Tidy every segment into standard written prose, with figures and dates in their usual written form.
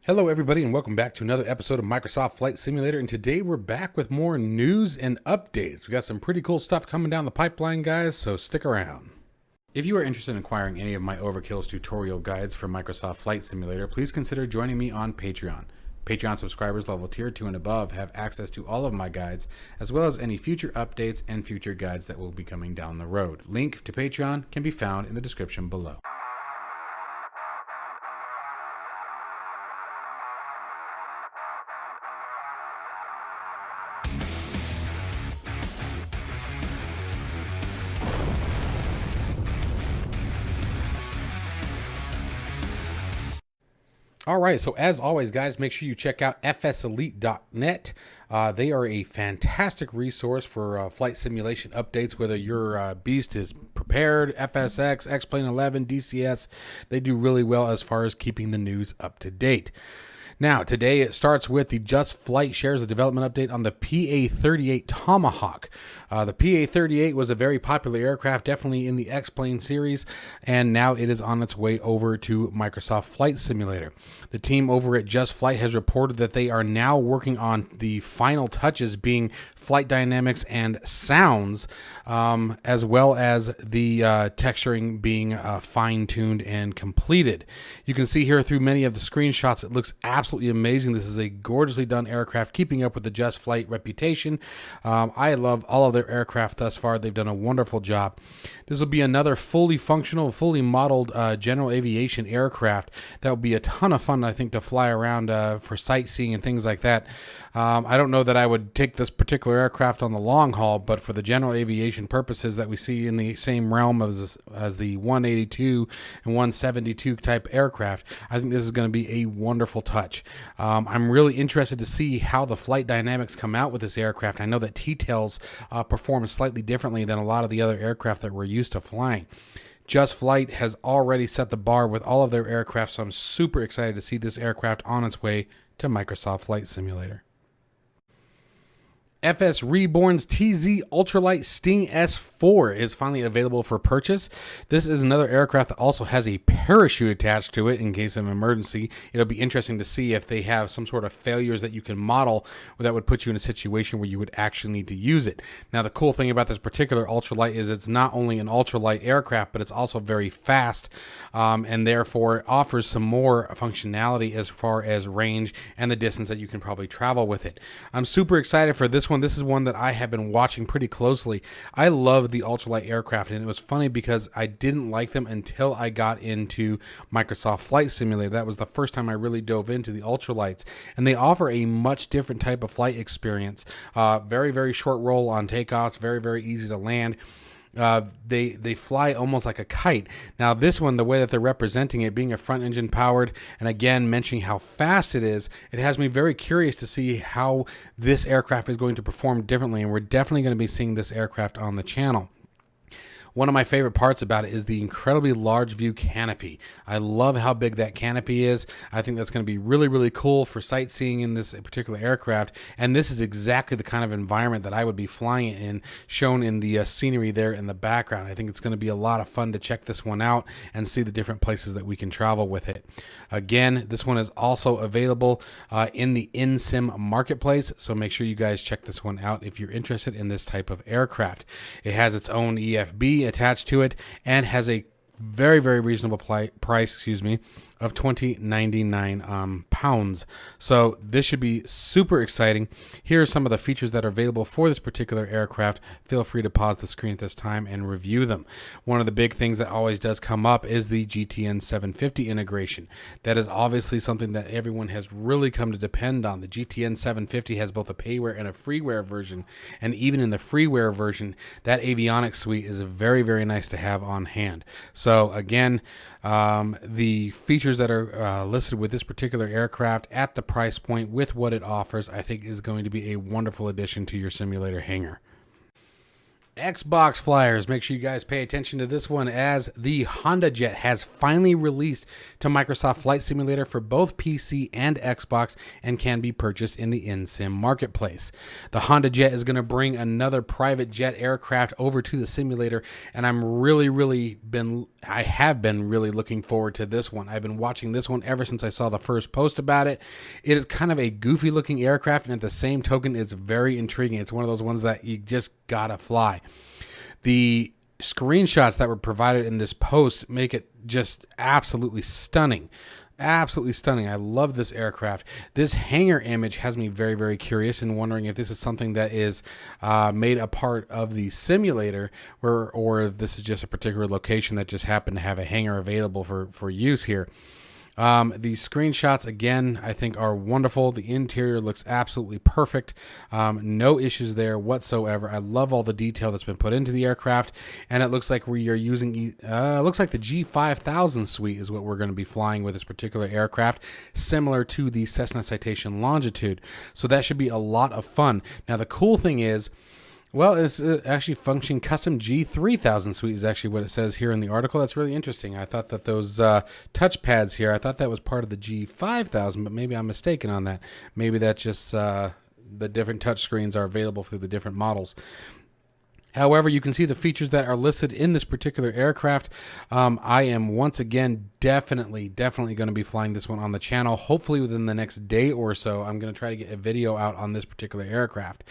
Hello everybody and welcome back to another episode of Microsoft Flight Simulator, and today we're back with more news and updates. We got some pretty cool stuff coming down the pipeline, guys, so stick around. If you are interested in acquiring any of my Overkills tutorial guides for Microsoft Flight Simulator, please consider joining me on Patreon. Patreon subscribers level tier 2 and above have access to all of my guides, as well as any future updates and future guides that will be coming down the road. Link to Patreon can be found in the description below. All right, so as always, guys, make sure you check out fselite.net. They are a fantastic resource for flight simulation updates, whether your beast is prepared, FSX, X-Plane 11, DCS. They do really well as far as keeping the news up to date. Now, today it starts with the Just Flight shares a development update on the PA38 Tomahawk. The PA38 was a very popular aircraft, definitely in the X-Plane series, and now it is on its way over to Microsoft Flight Simulator. The team over at Just Flight has reported that they are now working on the final touches, being flight dynamics and sounds, as well as the texturing being fine-tuned and completed. You can see here through many of the screenshots, it looks absolutely amazing. This is a gorgeously done aircraft, keeping up with the Just Flight reputation. I love all of their aircraft thus far. They've done a wonderful job. This will be another fully functional, fully modeled general aviation aircraft that will be a ton of fun, I think, to fly around for sightseeing and things like that. I don't know that I would take this particular aircraft on the long haul, but for the general aviation purposes that we see in the same realm as the 182 and 172 type aircraft, I think this is going to be a wonderful touch. I'm really interested to see how the flight dynamics come out with this aircraft. I know that T-tails perform slightly differently than a lot of the other aircraft that we're used to flying. Just Flight has already set the bar with all of their aircraft, so I'm super excited to see this aircraft on its way to Microsoft Flight Simulator. FS Reborn's TZ Ultralight Sting S4 is finally available for purchase. This is another aircraft that also has a parachute attached to it in case of emergency. It'll be interesting to see if they have some sort of failures that you can model that would put you in a situation where you would actually need to use it. Now, the cool thing about this particular ultralight is it's not only an ultralight aircraft, but it's also very fast, and therefore offers some more functionality as far as range and the distance that you can probably travel with it. I'm super excited for this one. This is one that I have been watching pretty closely. I love the ultralight aircraft, and it was funny because I didn't like them until I got into Microsoft Flight Simulator. That was the first time I really dove into the ultralights, and they offer a much different type of flight experience. Very, very short roll on takeoffs, very, very easy to land. They fly almost like a kite. Now this one, the way that they're representing it being a front engine powered, and again mentioning how fast it is, it has me very curious to see how this aircraft is going to perform differently, and we're definitely going to be seeing this aircraft on the channel. One of my favorite parts about it is the incredibly large view canopy. I love how big that canopy is. I think that's going to be really, really cool for sightseeing in this particular aircraft. And this is exactly the kind of environment that I would be flying in, shown in the scenery there in the background. I think it's going to be a lot of fun to check this one out and see the different places that we can travel with it. Again, this one is also available in the InSim marketplace, so make sure you guys check this one out if you're interested in this type of aircraft. It has its own EFB attached to it and has a very, very reasonable price, of £20.99 So this should be super exciting. Here are some of the features that are available for this particular aircraft. Feel free to pause the screen at this time and review them. One of the big things that always does come up is the GTN 750 integration. That is obviously something that everyone has really come to depend on. The GTN 750 has both a payware and a freeware version, and even in the freeware version, that avionics suite is very, very nice to have on hand. So again, the features that are listed with this particular aircraft at the price point with what it offers, I think is going to be a wonderful addition to your simulator hangar. Xbox flyers, make sure you guys pay attention to this one, as the HondaJet has finally released to Microsoft Flight Simulator for both PC and Xbox and can be purchased in the in-sim marketplace. The HondaJet is going to bring another private jet aircraft over to the simulator, and I have been really looking forward to this one. I've been watching this one ever since I saw the first post about it. It is kind of a goofy looking aircraft, and at the same token, it's very intriguing. It's one of those ones that you just gotta fly. The screenshots that were provided in this post make it just absolutely stunning. Absolutely stunning. I love this aircraft. This hangar image has me very, very curious and wondering if this is something that is made a part of the simulator, or if this is just a particular location that just happened to have a hangar available for use here. The screenshots, again, I think are wonderful. The interior looks absolutely perfect. No issues there whatsoever. I love all the detail that's been put into the aircraft, and it looks like we are using, looks like the G5000 suite is what we're going to be flying with this particular aircraft, similar to the Cessna Citation Longitude. So that should be a lot of fun. Now, the cool thing is, well, it's actually functioning custom G3000 suite is actually what it says here in the article. That's really interesting. I thought that those touch pads here, I thought that was part of the G5000, but maybe I'm mistaken on that. Maybe that's just the different touch screens are available through the different models. However, you can see the features that are listed in this particular aircraft. I am once again definitely going to be flying this one on the channel. Hopefully within the next day or so, I'm going to try to get a video out on this particular aircraft.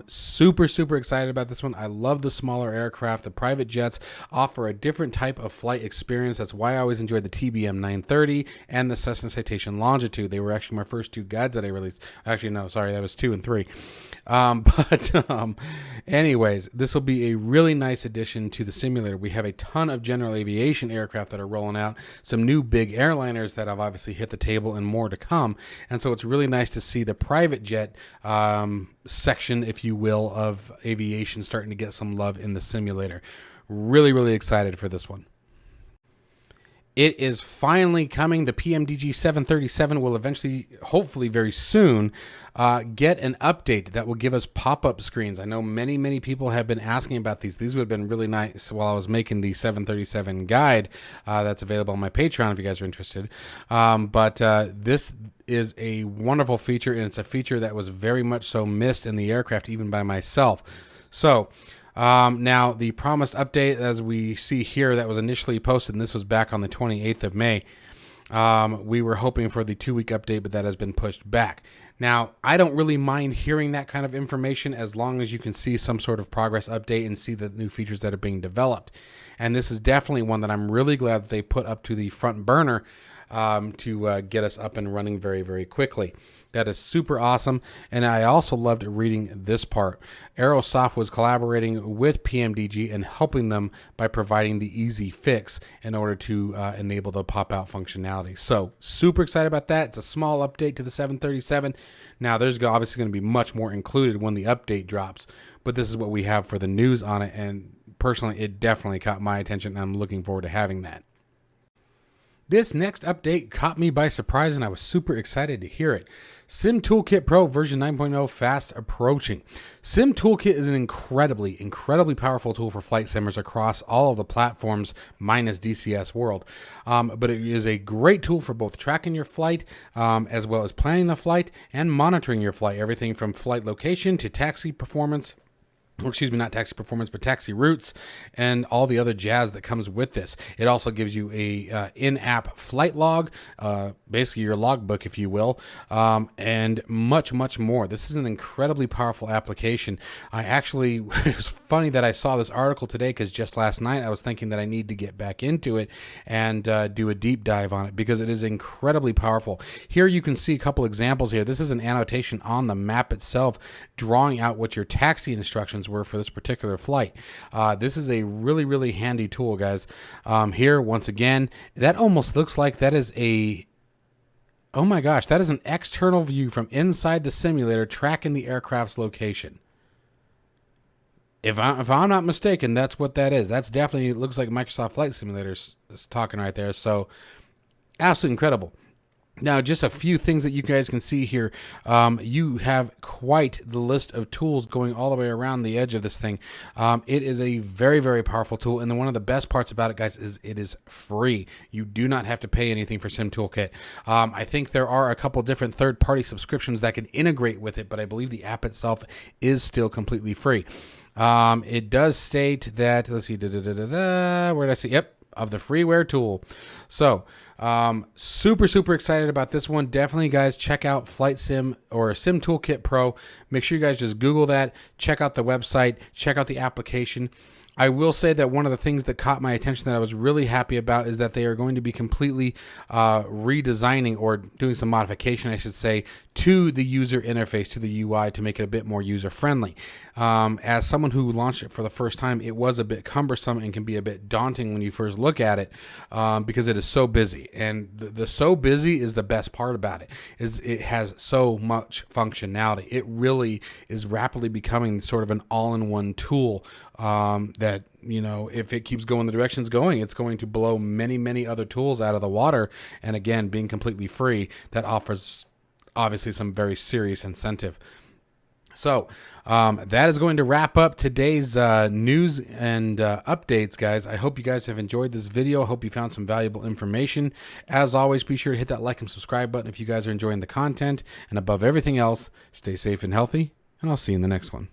Super excited about this one. I love the smaller aircraft. The private jets offer a different type of flight experience. That's why I always enjoyed the TBM 930 and the Cessna Citation Longitude. They were actually my first two guides that I released. Actually, no, sorry, that was 2 and 3. Anyways, this will be a really nice addition to the simulator. We have a ton of general aviation aircraft that are rolling out, some new big airliners that have obviously hit the table, and more to come. And so it's really nice to see the private jet section, if you will, of aviation starting to get some love in the simulator. Really excited for this one. It is finally coming. The PMDG 737 will eventually, hopefully very soon, get an update that will give us pop-up screens. I know many people have been asking about these. These would have been really nice while I was making the 737 guide that's available on my Patreon if you guys are interested. But this is a wonderful feature, and it's a feature that was very much so missed in the aircraft, even by myself. So now the promised update, as we see here, that was initially posted, and this was back on the 28th of May. We were hoping for the 2-week update, but that has been pushed back. Now, I don't really mind hearing that kind of information as long as you can see some sort of progress update and see the new features that are being developed. And this is definitely one that I'm really glad that they put up to the front burner to get us up and running very quickly. That is super awesome. And I also loved reading this part. Aerosoft was collaborating with PMDG and helping them by providing the easy fix in order to enable the pop-out functionality. So super excited about that. It's a small update to the 737. Now there's obviously going to be much more included when the update drops, but this is what we have for the news on it. And personally, it definitely caught my attention, and I'm looking forward to having that. This next update caught me by surprise, and I was super excited to hear it. Sim Toolkit Pro version 9.0 fast approaching. Sim Toolkit is an incredibly powerful tool for flight simmers across all of the platforms minus DCS World. But it is a great tool for both tracking your flight as well as planning the flight and monitoring your flight. Everything from flight location to taxi performance. Or excuse me, not taxi performance, but taxi routes and all the other jazz that comes with this. It also gives you a in-app flight log, basically your logbook, if you will, and much more. This is an incredibly powerful application. It was funny that I saw this article today, because just last night I was thinking that I need to get back into it and do a deep dive on it, because it is incredibly powerful. Here you can see a couple examples here. This is an annotation on the map itself, drawing out what your taxi instructions were for this particular flight. This is a really handy tool, guys. Here, once again, that almost looks like that is oh my gosh, that is an external view from inside the simulator tracking the aircraft's location. If I'm not mistaken, that's what that is. That's definitely, it looks like Microsoft Flight Simulator is talking right there. So absolutely incredible. Now, just a few things that you guys can see here. You have quite the list of tools going all the way around the edge of this thing. It is a very, very powerful tool. And then one of the best parts about it, guys, is it is free. You do not have to pay anything for Sim Toolkit. I think there are a couple different third-party subscriptions that can integrate with it, but I believe the app itself is still completely free. It does state that, let's see, where did I see? Yep. Of the freeware tool. So super excited about this one. Definitely, guys, check out Flight Sim or Sim Toolkit Pro. Make sure you guys just Google that, check out the website, check out the application. I will say that one of the things that caught my attention that I was really happy about is that they are going to be completely redesigning or doing some modification, I should say, to the user interface, to the UI, to make it a bit more user-friendly. As someone who launched it for the first time, it was a bit cumbersome and can be a bit daunting when you first look at it because it is so busy. And the so busy is the best part about it, is it has so much functionality. It really is rapidly becoming sort of an all-in-one tool that, you know, if it keeps going the direction it's going, it's going to blow many other tools out of the water. And again, being completely free, that offers obviously some very serious incentive. So that is going to wrap up today's news and updates, guys. I hope you guys have enjoyed this video. I hope you found some valuable information. As always, be sure to hit that like and subscribe button if you guys are enjoying the content. And above everything else, stay safe and healthy, and I'll see you in the next one.